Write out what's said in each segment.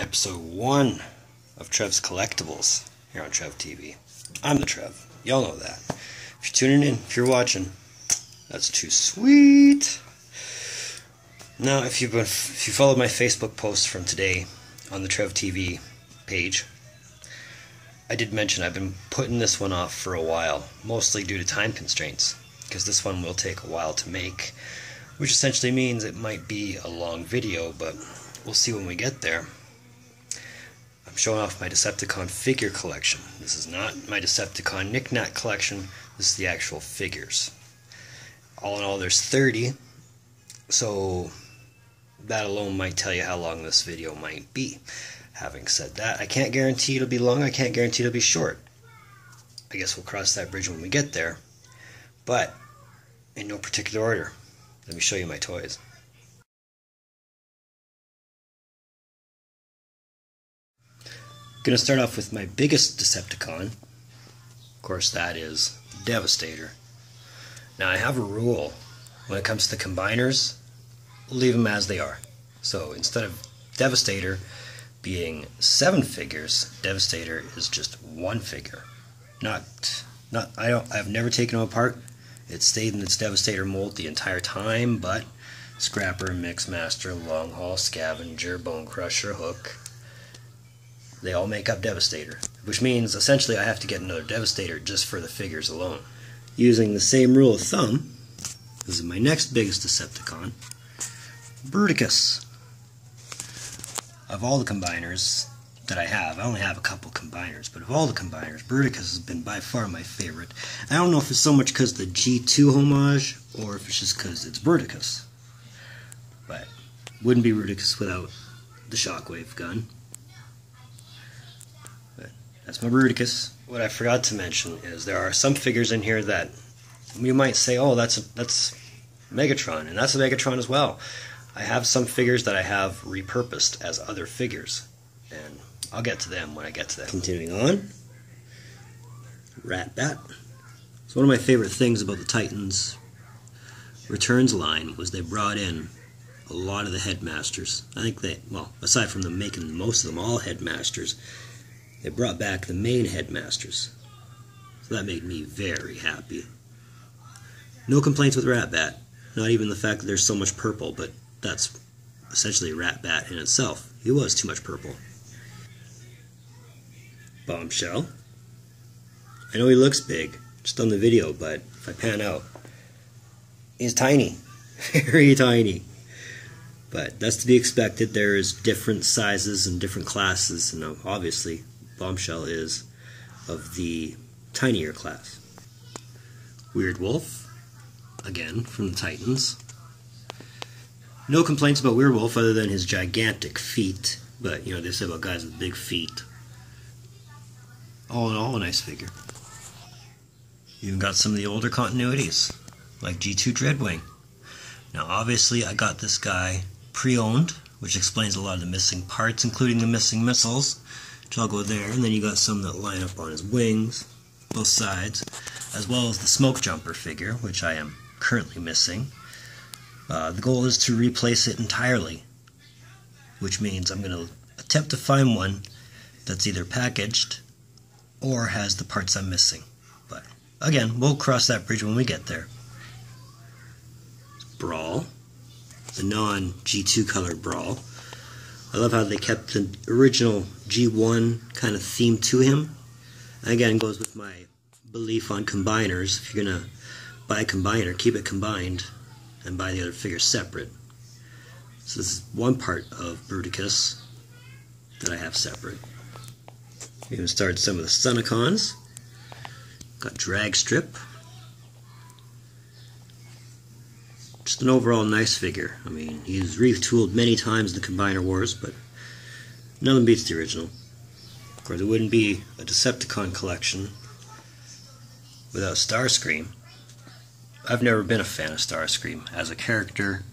episode 1 of Trev's Collectables here on Trev TV. I'm the Trev. Y'all know that. If you're tuning in, if you're watching, that's too sweet. Now, if you followed my Facebook post from today on the Trev TV page, I did mention I've been putting this one off for a while, mostly due to time constraints, because this one will take a while to make, which essentially means it might be a long video, but we'll see when we get there. I'm showing off my Decepticon figure collection. This is not my Decepticon knick-knack collection, this is the actual figures. All in all, there's 30, so that alone might tell you how long this video might be. Having said that, I can't guarantee it'll be long, I can't guarantee it'll be short. I guess we'll cross that bridge when we get there, but in no particular order. Let me show you my toys. I'm going to start off with my biggest Decepticon. Of course, that is Devastator. Now, I have a rule when it comes to the combiners, leave them as they are. So instead of Devastator being 7 figures, Devastator is just 1 figure. I've never taken them apart. It stayed in its Devastator mold the entire time, but Scrapper, Mixmaster, Long Haul, Scavenger, Bone Crusher, Hook, they all make up Devastator, which means essentially I have to get another Devastator just for the figures alone. Using the same rule of thumb, this is my next biggest Decepticon, Bruticus. Of all the combiners that I only have a couple combiners, but of all the combiners, Bruticus has been by far my favorite. I don't know if it's so much because of the G2 homage, or if it's just because it's Bruticus. But wouldn't be Bruticus without the Shockwave gun. But that's my Bruticus. What I forgot to mention is there are some figures in here that you might say, oh, that's Megatron, and that's a Megatron as well. I have some figures that I have repurposed as other figures, and I'll get to them when I get to them. Continuing on, Rat-Bat. So one of my favorite things about the Titans Returns line was they brought in a lot of the headmasters. I think they, well, aside from them making most of them all headmasters, they brought back the main headmasters. So that made me very happy. No complaints with Rat-Bat. Not even the fact that there's so much purple, but that's essentially Rat-Bat in itself. He was too much purple. Bombshell. I know he looks big, just on the video, but if I pan out, he's tiny. Very tiny. But that's to be expected. There's different sizes and different classes, and obviously Bombshell is of the tinier class. Weird Wolf, again from the Titans. No complaints about Weird Wolf other than his gigantic feet, but you know, they say about guys with big feet. All in all, a nice figure. Even got some of the older continuities, like G2 Dreadwing. Now obviously I got this guy pre-owned, which explains a lot of the missing parts, including the missing missiles, which I'll go there, and then you got some that line up on his wings, both sides, as well as the Smoke Jumper figure, which I am currently missing. The goal is to replace it entirely, which means I'm going to attempt to find one that's either packaged or has the parts I'm missing. But again, we'll cross that bridge when we get there. Brawl, the non-G2 colored Brawl. I love how they kept the original G1 kind of theme to him. And again, it goes with my belief on combiners. If you're going to buy a combiner, keep it combined and buy the other figures separate. So this is one part of Bruticus that I have separate. We even started some of the Sunicons. Got Drag Strip. Just an overall nice figure. I mean, he's retooled many times in the Combiner Wars, but none of them beats the original. Of course, it wouldn't be a Decepticon collection without Starscream. I've never been a fan of Starscream as a character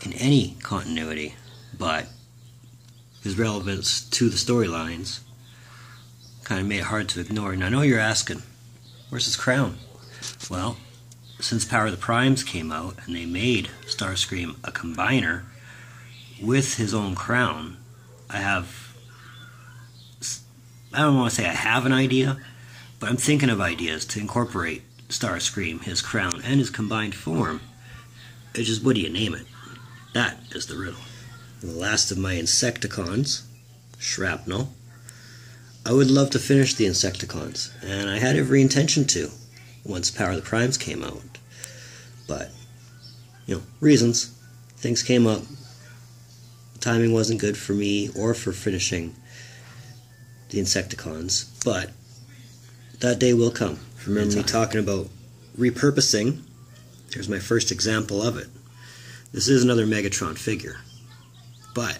in any continuity, but his relevance to the storylines kind of made it hard to ignore. And I know you're asking, where's his crown? Well, since Power of the Primes came out and they made Starscream a combiner with his own crown, I don't want to say I have an idea, but I'm thinking of ideas to incorporate Starscream, his crown, and his combined form. It's just, what do you name it? That is the riddle. The last of my Insecticons, Shrapnel. I would love to finish the Insecticons, and I had every intention to once Power of the Primes came out. But, reasons. Things came up. Timing wasn't good for me or for finishing the Insecticons, but that day will come. Remember me talking about repurposing? Here's my first example of it. This is another Megatron figure, but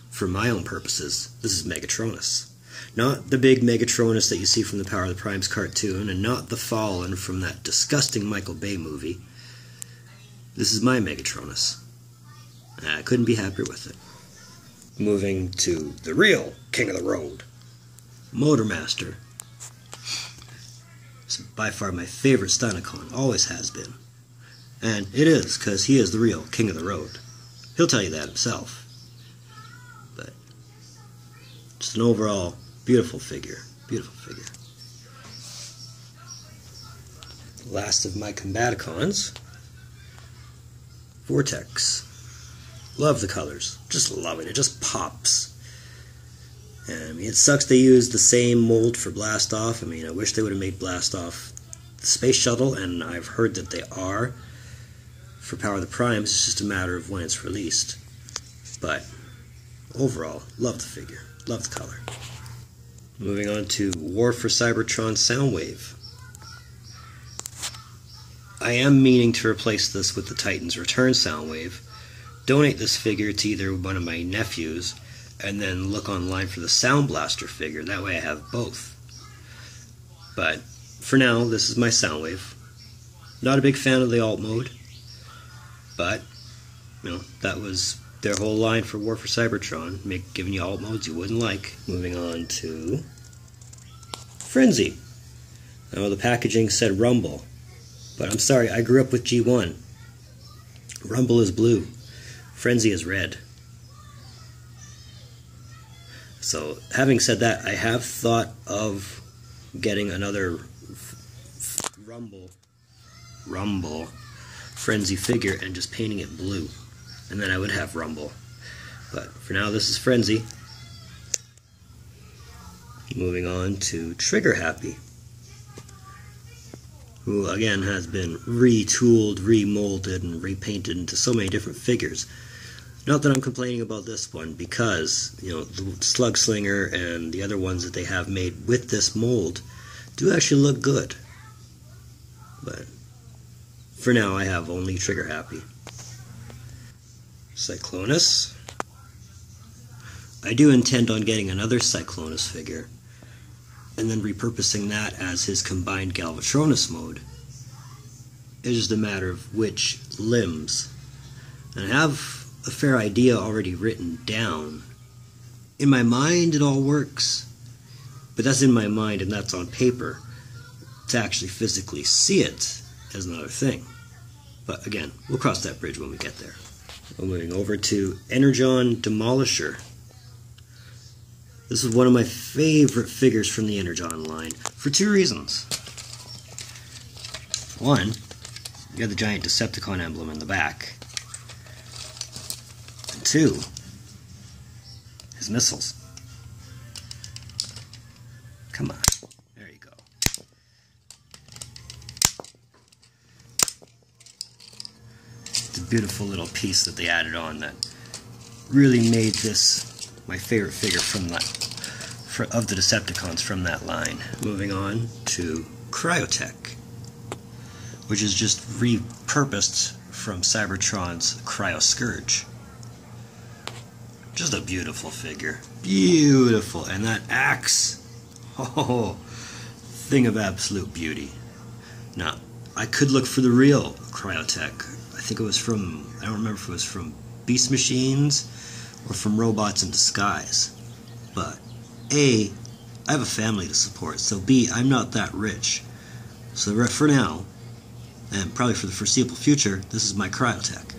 for my own purposes, this is Megatronus. Not the big Megatronus that you see from the Power of the Primes cartoon, and not the Fallen from that disgusting Michael Bay movie. This is my Megatronus. I couldn't be happier with it. Moving to the real King of the Road, Motormaster. It's by far my favorite Stunticon, always has been. And it is, because he is the real King of the Road. He'll tell you that himself. But just an overall beautiful figure. Beautiful figure. Last of my Combaticons, Vortex. Love the colors. Just love it. It just pops. And, it sucks they used the same mold for Blastoff. I wish they would have made Blastoff the space shuttle, and I've heard that they are. For Power of the Primes, it's just a matter of when it's released. But overall, love the figure. Love the color. Moving on to War for Cybertron Soundwave. I am meaning to replace this with the Titans Return Soundwave. Donate this figure to either one of my nephews, and then look online for the Sound Blaster figure. That way I have both. But for now, this is my Soundwave. Not a big fan of the alt mode, but that was their whole line for War for Cybertron, giving you alt modes you wouldn't like. Moving on to Frenzy. Now the packaging said Rumble, but I'm sorry, I grew up with G1. Rumble is blue. Frenzy is red. So, having said that, I have thought of getting another Rumble Frenzy figure and just painting it blue. And then I would have Rumble. But for now, this is Frenzy. Moving on to Trigger Happy, who again has been retooled, remolded, and repainted into so many different figures. Not that I'm complaining about this one, because the Slug Slinger and the other ones that they have made with this mold do actually look good. But for now, I have only Trigger Happy. Cyclonus. I do intend on getting another Cyclonus figure, and then repurposing that as his combined Galvatronus mode. It's just a matter of which limbs. And I have a fair idea already written down. In my mind, it all works. But that's in my mind, and that's on paper. To actually physically see it is another thing. But again, we'll cross that bridge when we get there. We're moving over to Energon Demolisher. This is one of my favorite figures from the Energon line, for two reasons. One, you got the giant Decepticon emblem in the back. And two, his missiles. Come on, there you go. It's a beautiful little piece that they added on that really made this my favorite figure from of the Decepticons from that line. Moving on to Cryotech, which is just repurposed from Cybertron's Cryo Scourge. Just a beautiful figure. Beautiful. And that axe, oh, thing of absolute beauty. Now, I could look for the real Cryotech. I think it was from, I don't remember if it was from Beast Machines or from Robots in Disguise. But A, I have a family to support, so B, I'm not that rich. So for now, and probably for the foreseeable future, this is my Cryotech.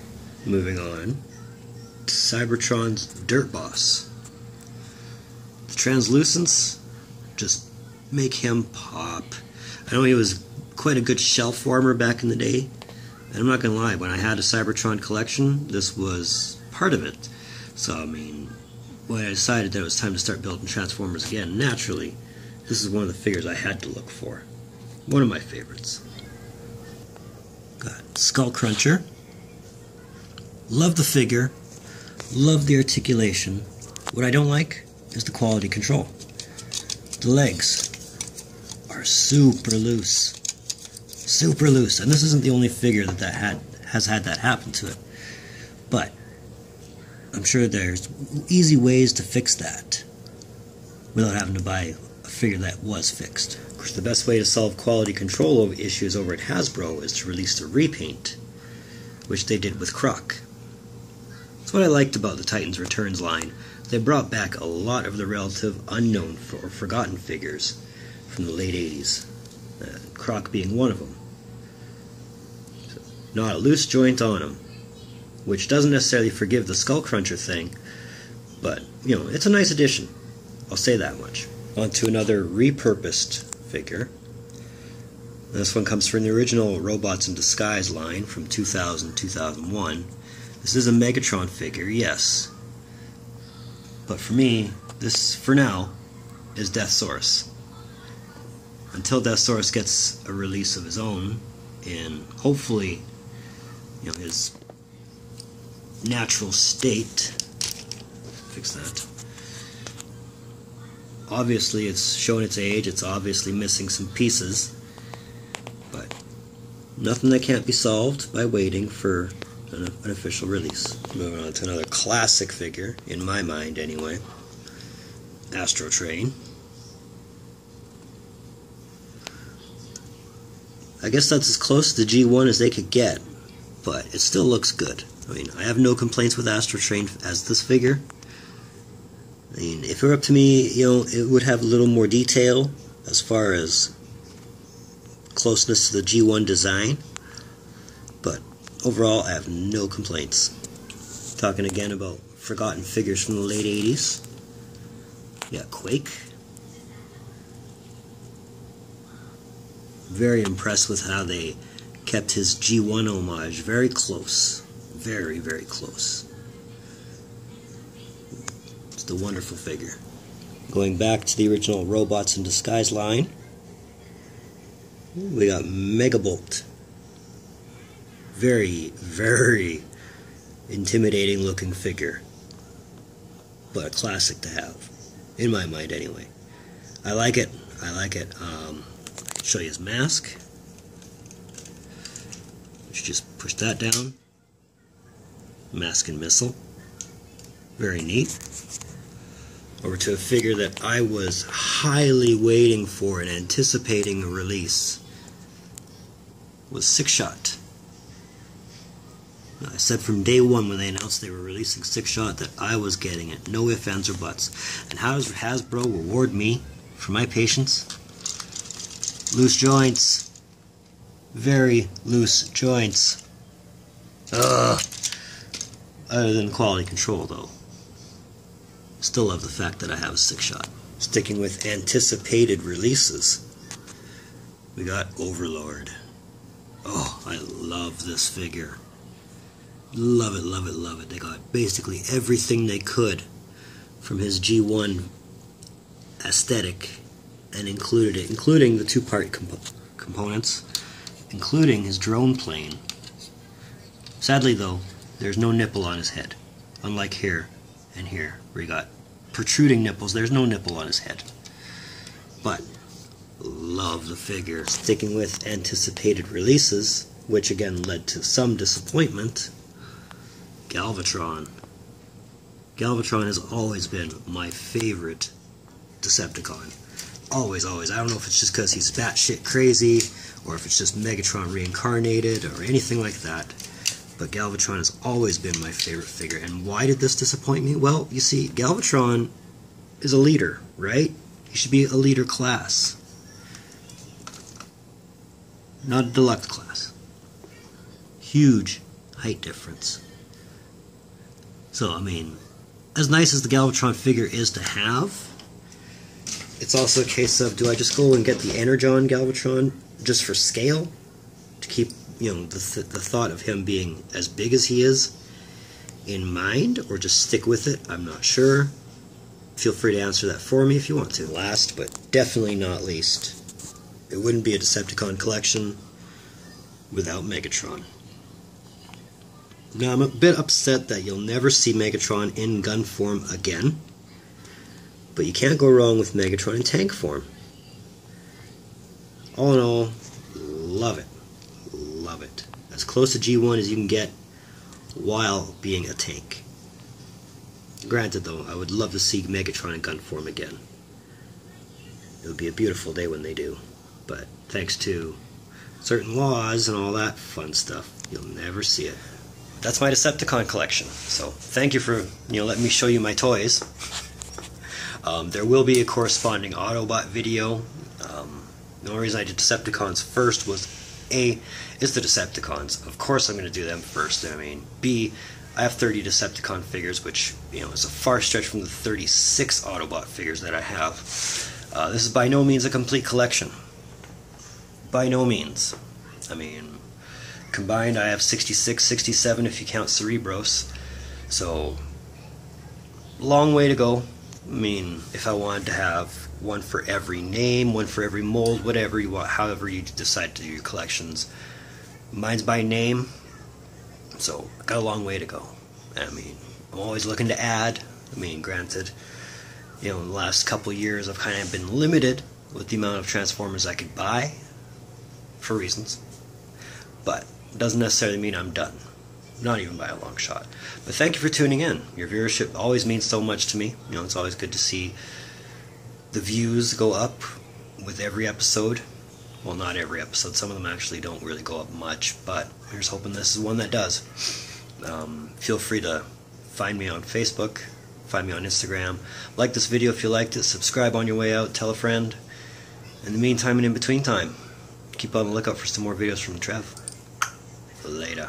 Moving on to Cybertron's Dirt Boss. The translucents just make him pop. I know he was quite a good shelf warmer back in the day, and I'm not gonna lie, when I had a Cybertron collection, this was part of it. So I mean, when I decided that it was time to start building Transformers again, naturally, this is one of the figures I had to look for. One of my favorites. Got Skull Cruncher. Love the figure. Love the articulation. What I don't like is the quality control. The legs are super loose. Super loose. And this isn't the only figure that has had that happen to it. But I'm sure there's easy ways to fix that without having to buy a figure that was fixed. Of course, the best way to solve quality control issues over at Hasbro is to release a repaint, which they did with Croc. That's what I liked about the Titans Returns line. They brought back a lot of the relative unknown or forgotten figures from the late 80s, Croc being one of them. So, not a loose joint on him, which doesn't necessarily forgive the Skull Cruncher thing, but, you know, it's a nice addition. I'll say that much. On to another repurposed figure. This one comes from the original Robots in Disguise line from 2000-2001. This is a Megatron figure, yes. But for me, this, for now, is Deathsaurus. Until Deathsaurus gets a release of his own, and hopefully, you know, his natural state. Fix that. Obviously, it's showing its age. It's obviously missing some pieces, but nothing that can't be solved by waiting for an official release. Moving on to another classic figure, in my mind anyway. Astro Train. I guess that's as close to the G1 as they could get, but it still looks good. I mean, I have no complaints with Astro Train as this figure. I mean, if it were up to me, you know, it would have a little more detail as far as closeness to the G1 design, but overall, I have no complaints. Talking again about forgotten figures from the late 80s. Yeah, Quake. Very impressed with how they kept his G1 homage very close. Very, very close. It's a wonderful figure. Going back to the original Robots in Disguise line, we got Megabolt. Very, very intimidating looking figure, but a classic to have, in my mind anyway. I like it. I like it. Show you his mask. Let's just push that down. Mask and missile. Very neat. Over to a figure that I was highly waiting for and anticipating a release. Was Six Shot. I said from day one when they announced they were releasing Six Shot that I was getting it. No ifs, ands, or buts. And how does Hasbro reward me for my patience? Loose joints. Very loose joints. Other than quality control, though. Still love the fact that I have a Six Shot. Sticking with anticipated releases, we got Overlord. Oh, I love this figure. Love it, love it, love it. They got basically everything they could from his G1 aesthetic and included it, including the two-part components, including his drone plane. Sadly, though, there's no nipple on his head. Unlike here and here, where you got protruding nipples, there's no nipple on his head. But, love the figure. Sticking with anticipated releases, which again led to some disappointment, Galvatron. Galvatron has always been my favorite Decepticon. Always, always. I don't know if it's just because he's batshit crazy, or if it's just Megatron reincarnated, or anything like that. But Galvatron has always been my favorite figure. And why did this disappoint me? Well, you see, Galvatron is a leader, right? He should be a leader class. Not a deluxe class. Huge height difference. So, I mean, as nice as the Galvatron figure is to have, it's also a case of, do I just go and get the Energon Galvatron just for scale? To keep, you know, the thought of him being as big as he is in mind, or just stick with it? I'm not sure. Feel free to answer that for me if you want to. Last, but definitely not least, it wouldn't be a Decepticon collection without Megatron. Now, I'm a bit upset that you'll never see Megatron in gun form again, but you can't go wrong with Megatron in tank form. All in all, love it. Love it. As close to G1 as you can get while being a tank. Granted, though, I would love to see Megatron in gun form again. It would be a beautiful day when they do, but thanks to certain laws and all that fun stuff, you'll never see it. That's my Decepticon collection. So thank you for letting me show you my toys. There will be a corresponding Autobot video. The only reason I did Decepticons first was is the Decepticons. Of course I'm going to do them first. I mean, B, I have 30 Decepticon figures, which is a far stretch from the 36 Autobot figures that I have. This is by no means a complete collection. By no means. I mean, combined I have 66, 67 if you count Cerebros. So, long way to go. I mean, if I wanted to have one for every name, one for every mold, whatever you want, however you decide to do your collections. Mine's by name, so I got a long way to go. I mean, I'm always looking to add. I mean, granted, in the last couple years I've kind of been limited with the amount of Transformers I could buy, for reasons. But it doesn't necessarily mean I'm done. Not even by a long shot. But thank you for tuning in. Your viewership always means so much to me. It's always good to see the views go up with every episode. Well, not every episode. Some of them actually don't really go up much, but I'm just hoping this is one that does. Feel free to find me on Facebook, find me on Instagram. Like this video if you liked it. Subscribe on your way out. Tell a friend. In the meantime and in between time, keep on the lookout for some more videos from Trev. Later.